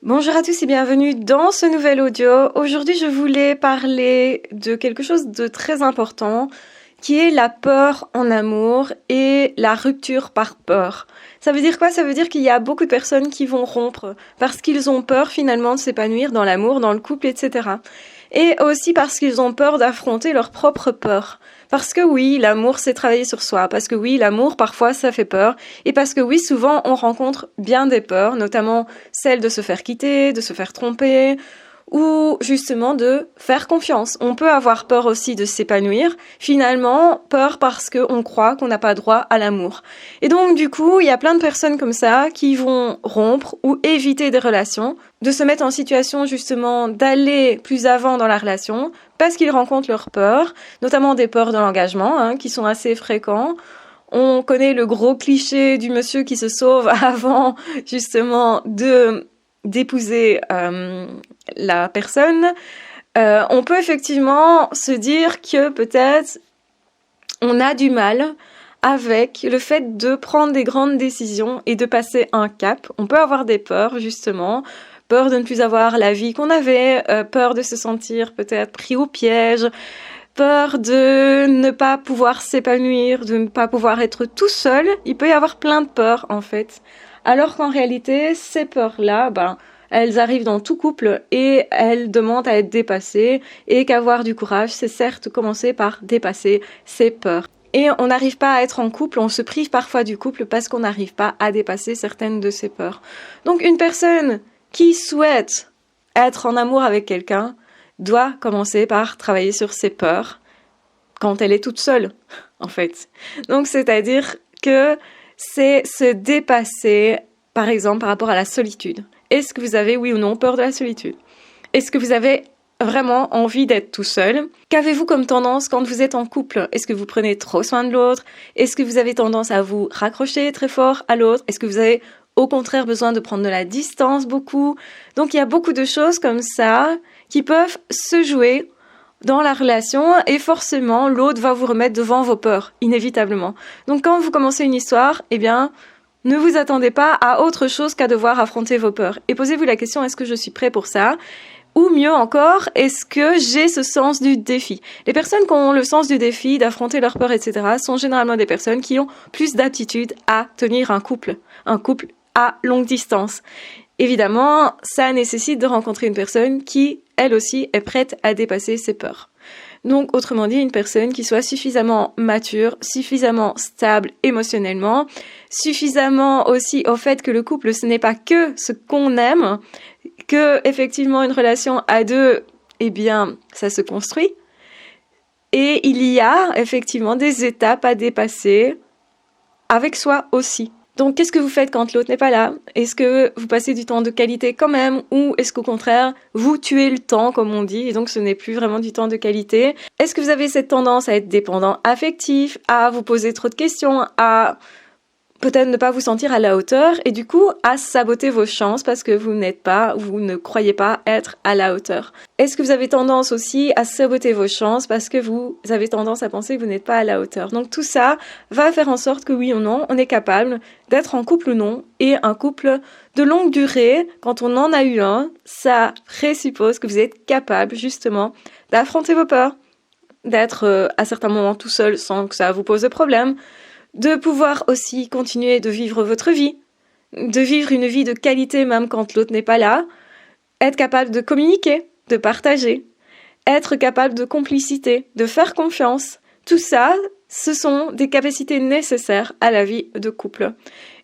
Bonjour à tous et bienvenue dans ce nouvel audio. Aujourd'hui, je voulais parler de quelque chose de très important qui est la peur en amour et la rupture par peur. Ça veut dire quoi? Ça veut dire qu'il y a beaucoup de personnes qui vont rompre parce qu'ils ont peur finalement de s'épanouir dans l'amour, dans le couple, etc. Et aussi parce qu'ils ont peur d'affronter leur propre peur. Parce que oui, l'amour, c'est travailler sur soi. Parce que oui, l'amour, parfois, ça fait peur. Et parce que oui, souvent, on rencontre bien des peurs, notamment celle de se faire quitter, de se faire tromper, ou justement de faire confiance. On peut avoir peur aussi de s'épanouir. Finalement, peur parce qu'on croit qu'on n'a pas droit à l'amour. Et donc, du coup, il y a plein de personnes comme ça qui vont rompre ou éviter des relations, de se mettre en situation justement d'aller plus avant dans la relation parce qu'ils rencontrent leurs peurs, notamment des peurs de l'engagement, qui sont assez fréquents. On connaît le gros cliché du monsieur qui se sauve avant justement d'épouser la personne. On peut effectivement se dire que peut-être on a du mal avec le fait de prendre des grandes décisions et de passer un cap. On peut avoir des peurs justement, peur de ne plus avoir la vie qu'on avait, peur de se sentir peut-être pris au piège, peur de ne pas pouvoir s'épanouir, de ne pas pouvoir être tout seul. Il peut y avoir plein de peurs en fait. Alors qu'en réalité, ces peurs-là, elles arrivent dans tout couple et elles demandent à être dépassées et qu'avoir du courage, c'est certes commencer par dépasser ces peurs. Et on n'arrive pas à être en couple, on se prive parfois du couple parce qu'on n'arrive pas à dépasser certaines de ces peurs. Donc une personne qui souhaite être en amour avec quelqu'un doit commencer par travailler sur ses peurs quand elle est toute seule, en fait. Donc c'est-à-dire que c'est se dépasser, par exemple, par rapport à la solitude. Est-ce que vous avez, oui ou non, peur de la solitude? Est-ce que vous avez vraiment envie d'être tout seul? Qu'avez-vous comme tendance quand vous êtes en couple? Est-ce que vous prenez trop soin de l'autre? Est-ce que vous avez tendance à vous raccrocher très fort à l'autre? Est-ce que vous avez au contraire besoin de prendre de la distance beaucoup? Donc il y a beaucoup de choses comme ça qui peuvent se jouer dans la relation et forcément l'autre va vous remettre devant vos peurs, inévitablement. Donc quand vous commencez une histoire, ne vous attendez pas à autre chose qu'à devoir affronter vos peurs. Et posez-vous la question, est-ce que je suis prêt pour ça? Ou mieux encore, est-ce que j'ai ce sens du défi? Les personnes qui ont le sens du défi, d'affronter leurs peurs, etc., sont généralement des personnes qui ont plus d'aptitude à tenir un couple à longue distance. Évidemment, ça nécessite de rencontrer une personne qui, elle aussi, est prête à dépasser ses peurs. Donc, autrement dit, une personne qui soit suffisamment mature, suffisamment stable émotionnellement, suffisamment aussi au fait que le couple, ce n'est pas que ce qu'on aime, que effectivement une relation à deux, ça se construit. Et il y a effectivement des étapes à dépasser avec soi aussi. Donc, qu'est-ce que vous faites quand l'autre n'est pas là? Est-ce que vous passez du temps de qualité quand même? Ou est-ce qu'au contraire, vous tuez le temps, comme on dit, et donc ce n'est plus vraiment du temps de qualité? Est-ce que vous avez cette tendance à être dépendant affectif, à vous poser trop de questions, à peut-être ne pas vous sentir à la hauteur, et du coup, à saboter vos chances parce que vous ne croyez pas être à la hauteur? Est-ce que vous avez tendance aussi à saboter vos chances parce que vous avez tendance à penser que vous n'êtes pas à la hauteur? Donc tout ça va faire en sorte que oui ou non, on est capable d'être en couple ou non, et un couple de longue durée, quand on en a eu un, ça présuppose que vous êtes capable justement d'affronter vos peurs, d'être à certains moments tout seul sans que ça vous pose de problème, de pouvoir aussi continuer de vivre votre vie, de vivre une vie de qualité même quand l'autre n'est pas là, être capable de communiquer, de partager, être capable de complicité, de faire confiance. Tout ça, ce sont des capacités nécessaires à la vie de couple.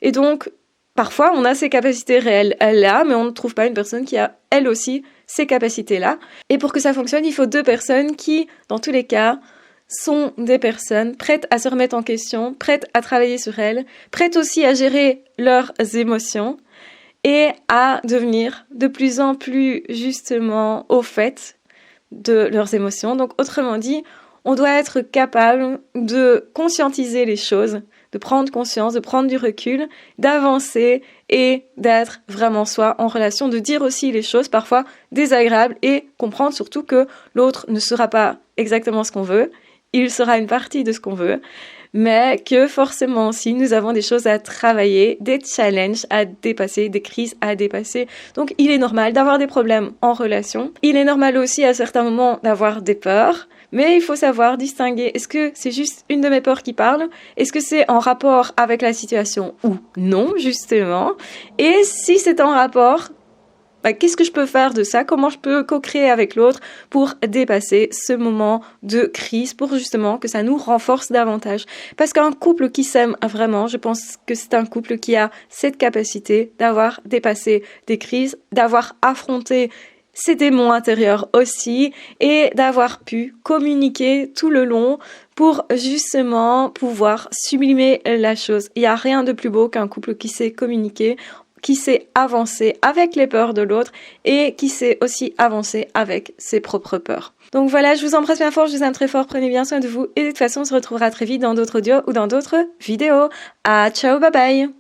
Et donc, parfois, on a ces capacités réelles là, mais on ne trouve pas une personne qui a, elle aussi, ces capacités-là. Et pour que ça fonctionne, il faut deux personnes qui, dans tous les cas, sont des personnes prêtes à se remettre en question, prêtes à travailler sur elles, prêtes aussi à gérer leurs émotions et à devenir de plus en plus justement au fait de leurs émotions. Donc autrement dit, on doit être capable de conscientiser les choses, de prendre conscience, de prendre du recul, d'avancer et d'être vraiment soi en relation, de dire aussi les choses parfois désagréables et comprendre surtout que l'autre ne sera pas exactement ce qu'on veut. Il sera une partie de ce qu'on veut, mais que forcément si nous avons des choses à travailler, des challenges à dépasser, des crises à dépasser. Donc il est normal d'avoir des problèmes en relation. Il est normal aussi à certains moments d'avoir des peurs. Mais il faut savoir distinguer, est-ce que c'est juste une de mes peurs qui parle? Est-ce que c'est en rapport avec la situation ou non, justement? Et si c'est en rapport, qu'est-ce que je peux faire de ça? Comment je peux co-créer avec l'autre pour dépasser ce moment de crise, pour justement que ça nous renforce davantage? Parce qu'un couple qui s'aime vraiment, je pense que c'est un couple qui a cette capacité d'avoir dépassé des crises, d'avoir affronté ses démons intérieurs aussi et d'avoir pu communiquer tout le long pour justement pouvoir sublimer la chose. Il n'y a rien de plus beau qu'un couple qui sait communiquer, qui sait avancer avec les peurs de l'autre et qui sait aussi avancer avec ses propres peurs. Donc voilà, je vous embrasse bien fort, je vous aime très fort, prenez bien soin de vous et de toute façon on se retrouvera très vite dans d'autres audios ou dans d'autres vidéos. Ciao, bye bye!